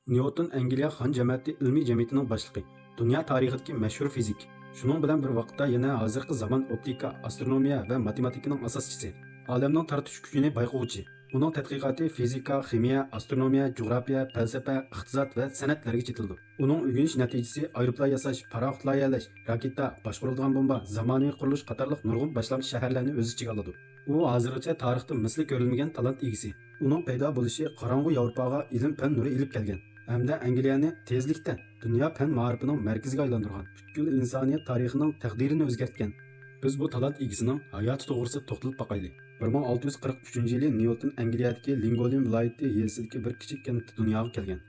Newton Angliya Xon jamiyati ilmiy jamiyatining boshlig'i, dunyo tarixidagi mashhur fizik. Shuning bilan bir vaqtda yana hozirgi zamon optika, astronomiya va matematikaning asoschisi. Olamning tortish kuchini bayqovchi. Uning tadqiqoti fizika, ximiya, astronomiya, jo'grafiya, falsafa, iqtisod va san'atlarga chetildi. Uning o'rganish natijasi aeroplan yasash, paroxod loyihalash, raketa, boshqariladigan bomba, zamonaviy qurilish qatorliq nurg'un boshlang'ich shaharlarni o'z ichiga oladi. U hozirgacha tarixda misli ko'rilmagan talant egasi. Uning paydo bo'lishi qorong'u Yevropaga ilm fan nuri ilib kelgan. Hamda Angliyani tezlikda dunyo fan ma'rifining markaziga aylantirgan. Butkul insoniyat tarixining taqdirini o'zgartgan. Biz bu talant egasining hayoti to'g'risida to'xtalib boqaylik. 1643 yili Newton Angliyadagi Lincoln viloyati Yelsidagi bir kichik kentda dunyoga kelgan.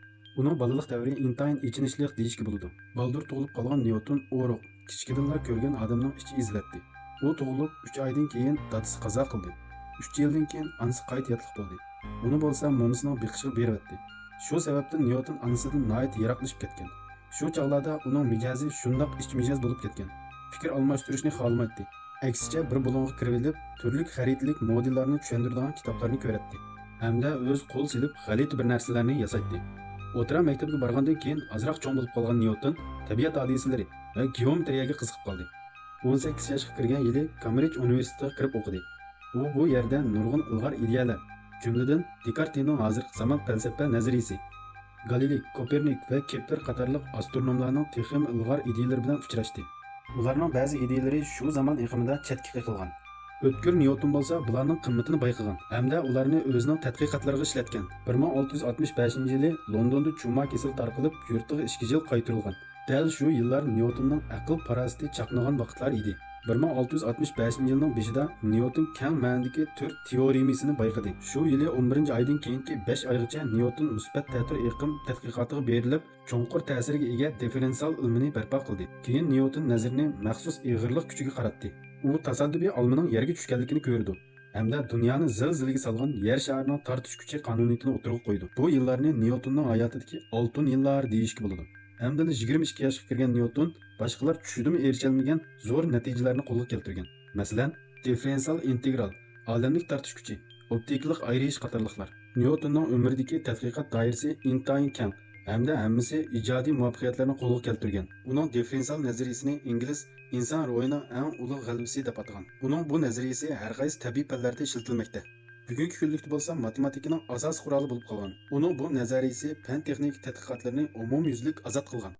Uning balalik davri intayin ichinishliq deyishga bo'ladi. Baldur tug'ilib qolgan Newton o'roq, kichkidinlar ko'rgan odamning ichi izlatdi. U tug'ilib 3 oydan keyin dadasi qazo qildi. 3 yildan keyin onasi qayta yotliq bo'ldi. Uni bo'lsa momisining beqishib beribdi. Shu sababdan Newton onasidan nihoyat yiroqlashib ketgan. Shu chog'larda uning mijozi shundoq ichmijoz bo'lib ketgan. Fikr almashtirishni xohlamaydi. Aksicha bir bulonga kirib olib, turli xaritalik modellarni tushuntiradigan kitoblarni ko'ratdi. Hamda o'z qo'l silib g'alati bir narsalarni yasaydi. O'tira maktabga borgandan keyin ozroq cho'ng bo'lib qolgan Newton tabiat hodisalari va geometriyaga qiziqib qoldi. 18 yoshga kirgan yili Cambridge universitetiga kirib o'qidi. U bu yerda nurg'un ilg'or ideyalar, jumladan Descartes'ning hozirgi zamon falsafa nazariyasi, Galiley, Kopernik va Kepler qatorliq astronomlarning texnik ilg'or ideyalari bilan uchrashdi. Ularning ba'zi ideyalari shu zamon iqlimida chetga qiqilgan. O'tkir Newton bo'lsa bularning qimmatini bayqagan hamda ularni o'zining tadqiqotlariga ishlatgan. 1665-yili Londonda chuma kasal tarqalib, yurtiga 2 yil qaytarilgan. Dal shu yillar Newtonning aql parasti chaqnagan vaqtlar edi. 1665-yilning beshida Newton keng ma'nodagi 4 teoremasini bayqadi. Shu yili 11-oydan keyingi 5 oygacha Newton musbat ta'tir iqlim tadqiqotiga berilib, cho'nqur ta'sirga ega differensial ilmini barpo qildi. Keyin Newton nazarini maxsus ig'irlik kuchiga qaratdi. U tasaddubiy olmaning yerga tushganligini ko'rdi. Hamda dunyoni zilzilaga solgan yer sharining tortish kuchi qonuniyatini o'tirib qo'ydi. Bu yillarni Newtonning hayotidagi oltin yillar deyishga bo'ladi. Hamda 22 yoshga kirgan Newton boshqalar tushudimi erishalmagan zo'r natijalarni qo'lga keltirgan. Masalan, differensial integral, olamlik tortish kuchi, optikalik ayirish qatorliqlar. Newtonning umridagi tadqiqot doirasi intayin keng hamda hammasi ijodiy muvaffaqiyatlarni qo'lga keltirgan. Uning differensial nazariyasini ingliz inson ruhining eng ulug' g'alabasi deb atagan. Uning bu nazariyasi har qaysi tabiiy fanlarda ishlatilmoqda. Bugungi kunlikda bo'lsa matematikaning asos quroli bo'lib qolgan. Uning bu nazariyasi fan texnik tadqiqotlarni umumyuzlik ozod qilgan.